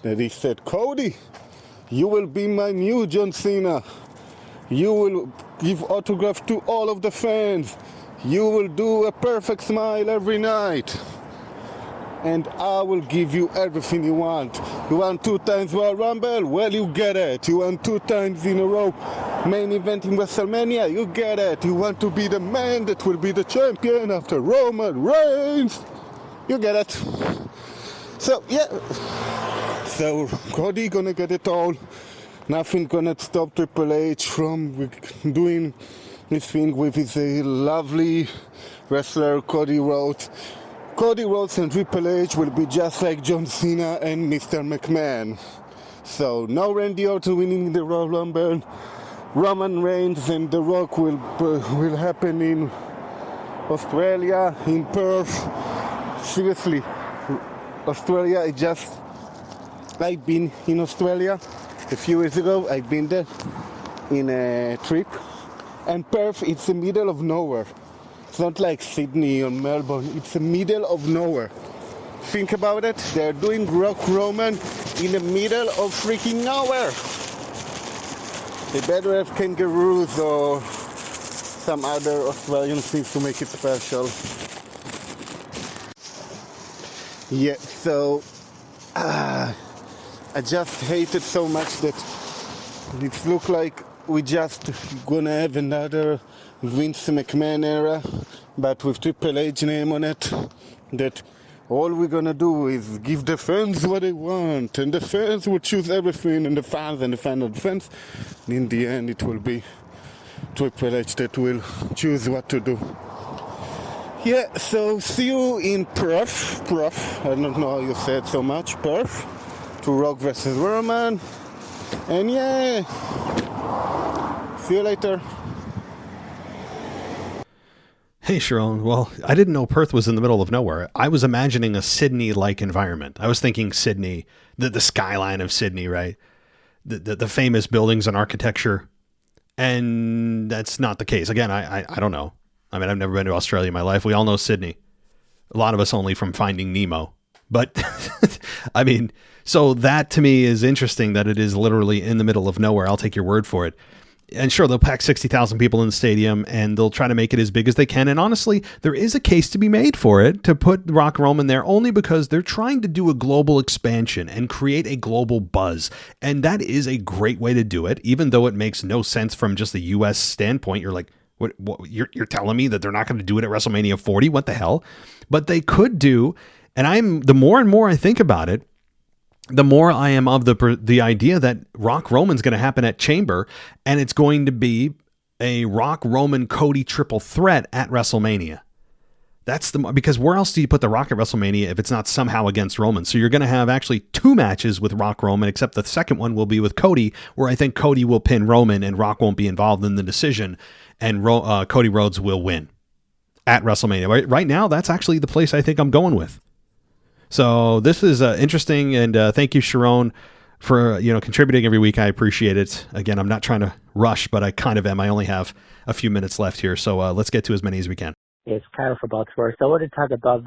That he said, Cody, you will be my new John Cena. You will give autographs to all of the fans. You will do a perfect smile every night. And I will give you everything you want. You want 2 times Royal Rumble? Well, you get it. You want 2 times in a row main event in WrestleMania? You get it. You want to be the man that will be the champion after Roman Reigns? You get it. So, yeah. So, Cody gonna get it all. Nothing gonna stop Triple H from doing his thing with his lovely wrestler Cody Rhodes. Cody Rhodes and Triple H will be just like John Cena and Mr. McMahon. So no Randy Orton winning the Royal Rumble. Roman Reigns and The Rock will happen in Australia, in Perth. Seriously, Australia, I've been in Australia a few years ago. I've been there in a trip. And Perth, it's the middle of nowhere. It's not like Sydney or Melbourne. It's the middle of nowhere. Think about it. They're doing Rock Roman in the middle of freaking nowhere. They better have kangaroos or some other Australian things to make it special. Yeah, so I just hate it so much that it looks like we just gonna have another Vince McMahon era, but with Triple H name on it, that all we're gonna do is give the fans what they want, and the fans will choose everything, and the fans and the fans. In the end, it will be Triple H that will choose what to do. Yeah, so see you in Perth, I don't know how you said so much, Perth, to Rock versus Roman, and yeah, see you later. Hey, Sharon. Well, I didn't know Perth was in the middle of nowhere. I was imagining a Sydney-like environment. I was thinking Sydney, the skyline of Sydney, right? The famous buildings and architecture. And that's not the case. Again, I don't know. I mean, I've never been to Australia in my life. We all know Sydney. A lot of us only from Finding Nemo. But, I mean, so that to me is interesting that it is literally in the middle of nowhere. I'll take your word for it. And sure, they'll pack 60,000 people in the stadium and they'll try to make it as big as they can. And honestly, there is a case to be made for it to put Rock Roman there only because they're trying to do a global expansion and create a global buzz. And that is a great way to do it, even though it makes no sense from just the U.S. standpoint. You're like, what you're telling me that they're not going to do it at WrestleMania 40? What the hell? But they could do, and the more and more I think about it, the more I am of the idea that Rock Roman's going to happen at Chamber, and it's going to be a Rock Roman Cody triple threat at WrestleMania. Because where else do you put the Rock at WrestleMania if it's not somehow against Roman? So you're going to have actually 2 matches with Rock Roman, except the second one will be with Cody, where I think Cody will pin Roman and Rock won't be involved in the decision, and Cody Rhodes will win at WrestleMania. Right now, that's actually the place I think I'm going with. So this is interesting, and thank you, Sharon, for contributing every week. I appreciate it. Again, I'm not trying to rush, but I kind of am. I only have a few minutes left here, so let's get to as many as we can. It's Kyle for Baltimore. So I want to talk about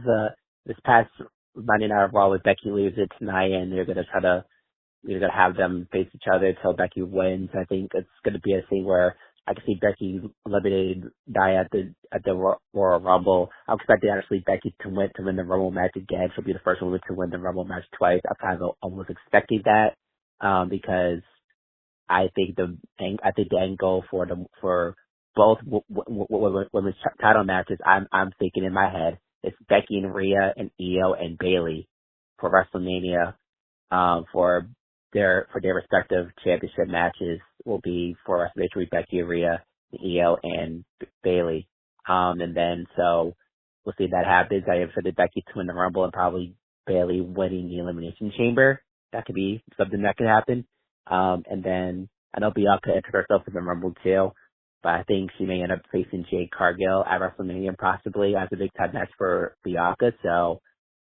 this past Monday Night Raw with Becky loses tonight, and you're gonna have them face each other until Becky wins. I think it's gonna be a thing where I can see Becky eliminating Nia at the Royal Rumble. I'm expecting honestly Becky to win the Rumble match again. She'll be the first woman to win the Rumble match twice. I'm kind of almost expecting that because I think the end goal for both women's title matches, I'm thinking in my head, it's Becky and Rhea and Io and Bayley for WrestleMania for their respective championship matches will be for WrestleMania Becky and Rhea, Io and Bayley. And then so we'll see if that happens. I expected Becky to win the Rumble and probably Bayley winning the Elimination Chamber. That could be something that could happen. And then I know Bianca entered herself in the Rumble too, but I think she may end up facing Jade Cargill at WrestleMania possibly as a big time match for Bianca. So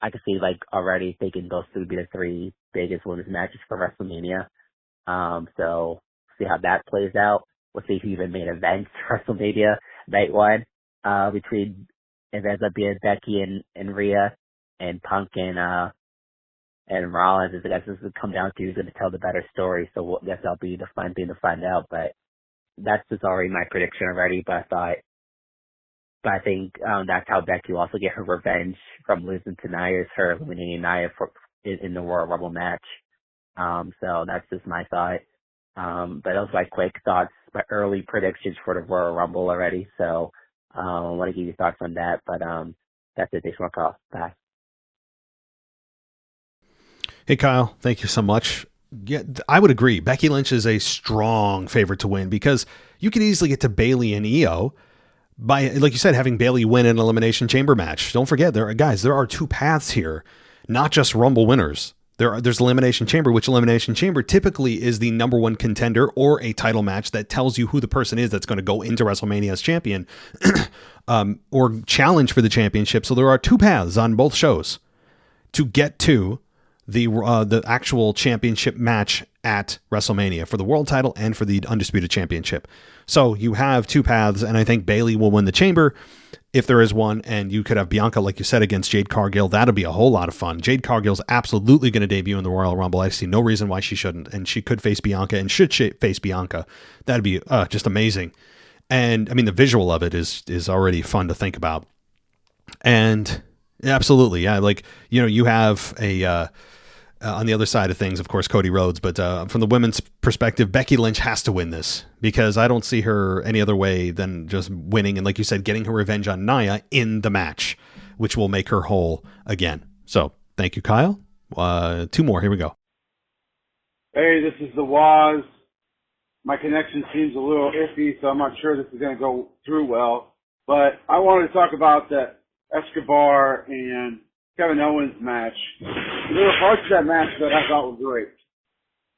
I could see already thinking those two would be the 3 biggest women's matches for WrestleMania. So see how that plays out. We'll see if he even made events for WrestleMania night 1 between if it ends up being Becky and Rhea and Punk and Rollins. I guess this would come down to who's going to tell the better story. So I guess that'll be the fun thing to find out. But that's just already my prediction already. But I think that's how Becky will also get her revenge from losing to Nia, is her eliminating Nia in the Royal Rumble match. So that's just my thought. But those my quick thoughts, my early predictions for the Royal Rumble already. So I want to give you thoughts on that. But that's it. Thanks for my call. Bye. Hey, Kyle. Thank you so much. Yeah, I would agree. Becky Lynch is a strong favorite to win because you could easily get to Bayley and Io by, like you said, having Bayley win an Elimination Chamber match. Don't forget, there are 2 paths here, not just Rumble winners. There's Elimination Chamber, which Elimination Chamber typically is the number 1 contender or a title match that tells you who the person is that's going to go into WrestleMania as champion or challenge for the championship. So there are 2 paths on both shows to get to the actual championship match at WrestleMania for the world title and for the Undisputed Championship. So you have 2 paths, and I think Bayley will win the Chamber if there is one, and you could have Bianca, like you said, against Jade Cargill. That'll be a whole lot of fun. Jade Cargill's absolutely going to debut in the Royal Rumble. I see no reason why she shouldn't, and she could face Bianca and should face Bianca. That'd be just amazing. And I mean, the visual of it is already fun to think about. And absolutely, yeah, you have a on the other side of things, of course, Cody Rhodes. But from the women's perspective, Becky Lynch has to win this because I don't see her any other way than just winning. And like you said, getting her revenge on Nia in the match, which will make her whole again. So thank you, Kyle. 2 more. Here we go. Hey, this is the Waz. My connection seems a little iffy, so I'm not sure this is going to go through well. But I wanted to talk about the Escobar and Kevin Owens match. There were parts of that match that I thought were great.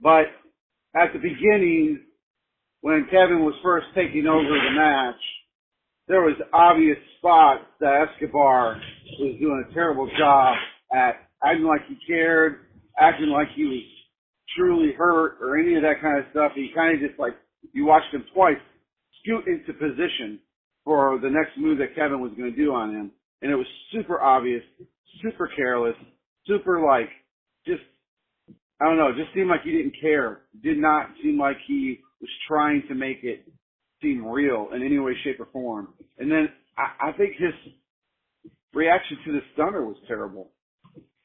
But at the beginning, when Kevin was first taking over the match, there was obvious spots that Escobar was doing a terrible job at acting like he cared, acting like he was truly hurt or any of that kind of stuff. He kind of just you watched him twice scoot into position for the next move that Kevin was going to do on him. And it was super obvious, super careless, super like, just, I don't know, just seemed like he didn't care. Did not seem like he was trying to make it seem real in any way, shape, or form. And then I think his reaction to the stunner was terrible.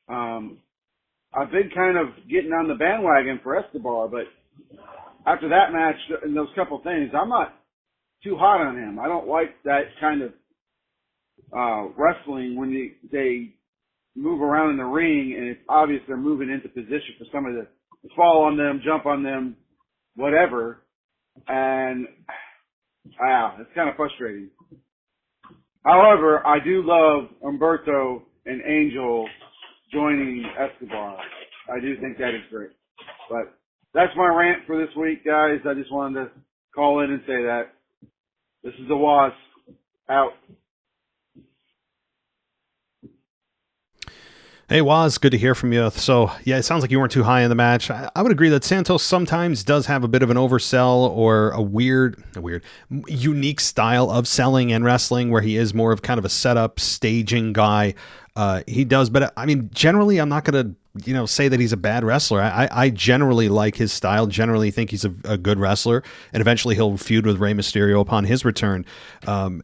I've been kind of getting on the bandwagon for Escobar, but after that match and those couple things, I'm not too hot on him. I don't like that kind of wrestling when they move around in the ring and it's obvious they're moving into position for somebody to fall on them, jump on them, whatever. And it's kind of frustrating. However, I do love Humberto and Angel joining Escobar. I do think that is great. But that's my rant for this week, guys. I just wanted to call in and say that. This is the Waz. Out. Hey, Waz, good to hear from you. So, yeah, it sounds like you weren't too high in the match. I would agree that Santos sometimes does have a bit of an oversell or a weird, unique style of selling and wrestling where he is more of kind of a setup, staging guy. He does, but I mean, generally, I'm not going to, say that he's a bad wrestler. I generally like his style, generally think he's a good wrestler, and eventually he'll feud with Rey Mysterio upon his return. So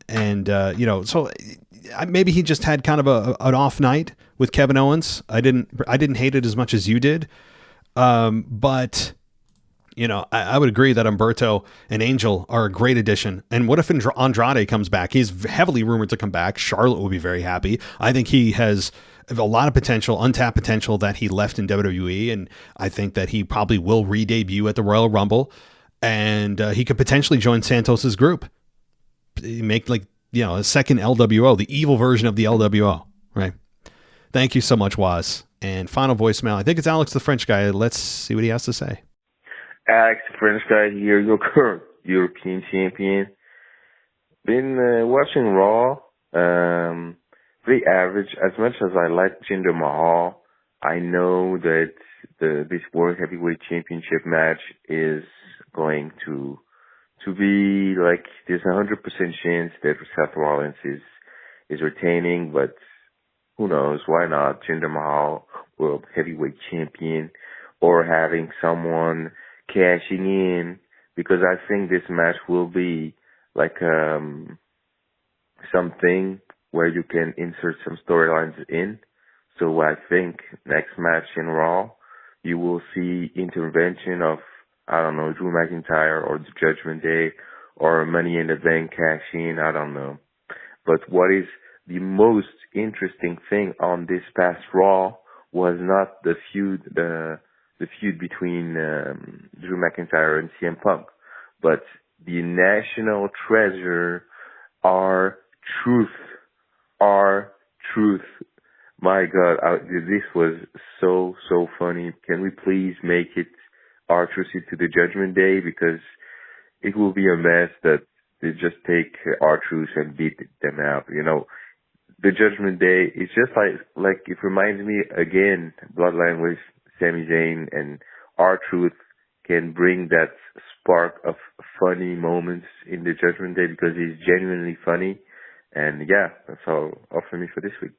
maybe he just had kind of an off night with Kevin Owens. I didn't hate it as much as you did. But I would agree that Humberto and Angel are a great addition. And what if Andrade comes back? He's heavily rumored to come back. Charlotte will be very happy. I think he has a lot of potential, untapped potential that he left in WWE. And I think that he probably will re-debut at the Royal Rumble. And he could potentially join Santos's group. Make a second LWO, the evil version of the LWO, right? Thank you so much, Waz. And final voicemail. I think it's Alex, the French guy. Let's see what he has to say. Alex, the French guy here, your current European champion. Been watching Raw. Pretty average. As much as I like Jinder Mahal, I know that this World Heavyweight Championship match is going to be like, there's 100% chance that Seth Rollins is retaining, but who knows? Why not? Jinder Mahal, World Heavyweight Champion, or having someone cashing in, because I think this match will be like something where you can insert some storylines in. So I think next match in Raw, you will see intervention of, I don't know, Drew McIntyre or the Judgment Day or Money in the Bank cash in, I don't know. But what is the most interesting thing on this past Raw was not the feud between Drew McIntyre and CM Punk, but the national treasure, R-Truth. My God, this was so funny. Can we please make it R-Truth to the Judgment Day? Because it will be a mess that they just take R-Truth and beat them out. The Judgment Day is just like it reminds me again, Bloodline with Sami Zayn, and R-Truth can bring that spark of funny moments in the Judgment Day because he's genuinely funny. And yeah, that's all for me for this week.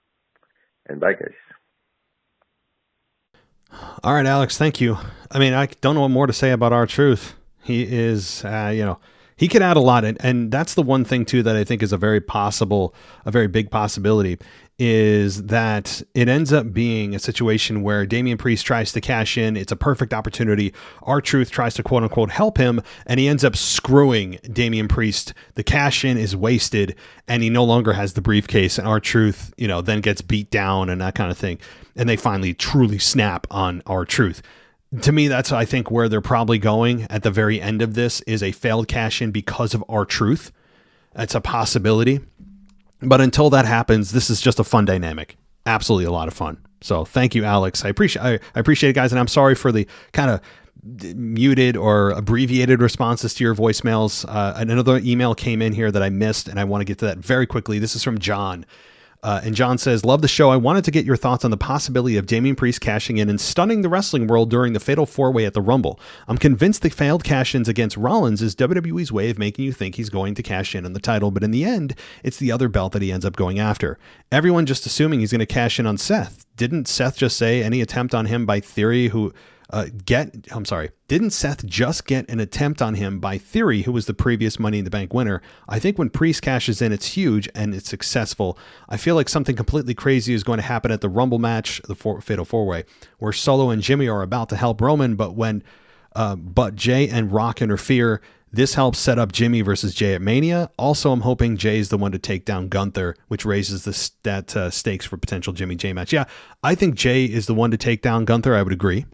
And bye, guys. All right, Alex, thank you. I mean, I don't know what more to say about R-Truth. He is, he could add a lot. And that's the one thing, too, that I think is a very big possibility, is that it ends up being a situation where Damian Priest tries to cash in. It's a perfect opportunity. R-Truth tries to, quote unquote, help him, and he ends up screwing Damian Priest. The cash in is wasted, and he no longer has the briefcase, and R-Truth, then gets beat down and that kind of thing. And they finally truly snap on R-Truth. To me, that's, I think, where they're probably going at the very end of this, is a failed cash in because of R-Truth. That's a possibility. But until that happens, this is just a fun dynamic. Absolutely a lot of fun. So thank you, Alex. I appreciate it, guys. And I'm sorry for the kind of muted or abbreviated responses to your voicemails. Another email came in here that I missed, and I want to get to that very quickly. This is from John. And John says, love the show. I wanted to get your thoughts on the possibility of Damian Priest cashing in and stunning the wrestling world during the Fatal 4-Way at the Rumble. I'm convinced the failed cash-ins against Rollins is WWE's way of making you think he's going to cash in on the title, but in the end, it's the other belt that he ends up going after. Everyone just assuming he's going to cash in on Seth. Didn't Seth just say any attempt on him by Theory Didn't Seth just get an attempt on him by Theory, who was the previous Money in the Bank winner? I think when Priest cashes in, it's huge and it's successful. I feel like something completely crazy is going to happen at the Rumble match, the Fatal 4-Way, where Solo and Jimmy are about to help Roman, but Jay and Rock interfere. This helps set up Jimmy versus Jay at Mania. Also, I'm hoping Jay's the one to take down Gunther, which raises the stakes for potential Jimmy Jay match. Yeah, I think Jay is the one to take down Gunther. I would agree.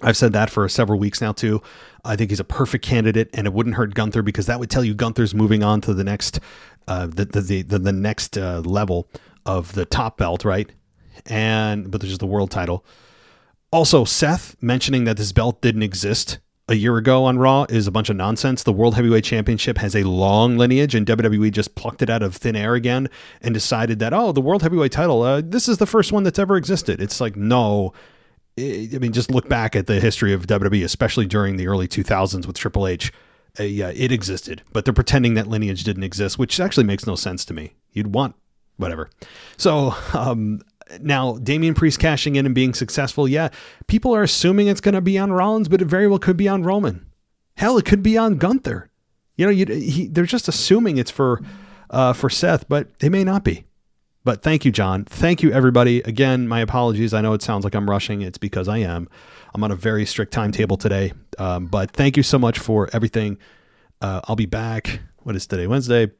I've said that for several weeks now too. I think he's a perfect candidate, and it wouldn't hurt Gunther because that would tell you Gunther's moving on to the next, the next level of the top belt, right? But there's the world title. Also, Seth mentioning that this belt didn't exist a year ago on Raw is a bunch of nonsense. The World Heavyweight Championship has a long lineage, and WWE just plucked it out of thin air again and decided that, the World Heavyweight title, this is the first one that's ever existed. It's like, no. I mean, just look back at the history of WWE, especially during the early 2000s with Triple H. Yeah, it existed, but they're pretending that lineage didn't exist, which actually makes no sense to me. You'd want whatever. So now Damian Priest cashing in and being successful. Yeah, people are assuming it's going to be on Rollins, but it very well could be on Roman. Hell, it could be on Gunther. They're just assuming it's for Seth, but they may not be. But thank you, John. Thank you, everybody. Again, my apologies. I know it sounds like I'm rushing. It's because I am. I'm on a very strict timetable today. But thank you so much for everything. I'll be back. What is today? Wednesday.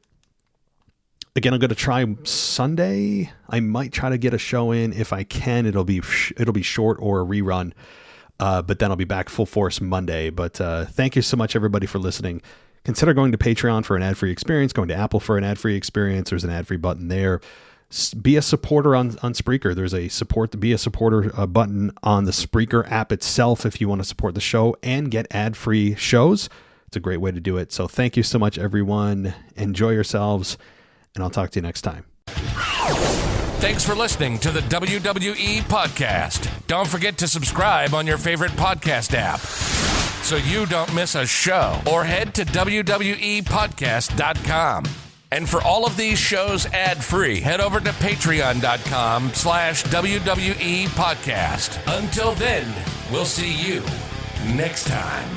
Again, I'm going to try Sunday. I might try to get a show in. If I can, it'll be short or a rerun. But then I'll be back full force Monday. But thank you so much, everybody, for listening. Consider going to Patreon for an ad-free experience, going to Apple for an ad-free experience. There's an ad-free button there. Be a supporter on Spreaker. There's a be a supporter button on the Spreaker app itself if you want to support the show and get ad-free shows. It's a great way to do it. So thank you so much, everyone. Enjoy yourselves, and I'll talk to you next time. Thanks for listening to the WWE Podcast. Don't forget to subscribe on your favorite podcast app so you don't miss a show, or head to WWEpodcast.com. And for all of these shows ad-free, head over to patreon.com/WWE Podcast. Until then, we'll see you next time.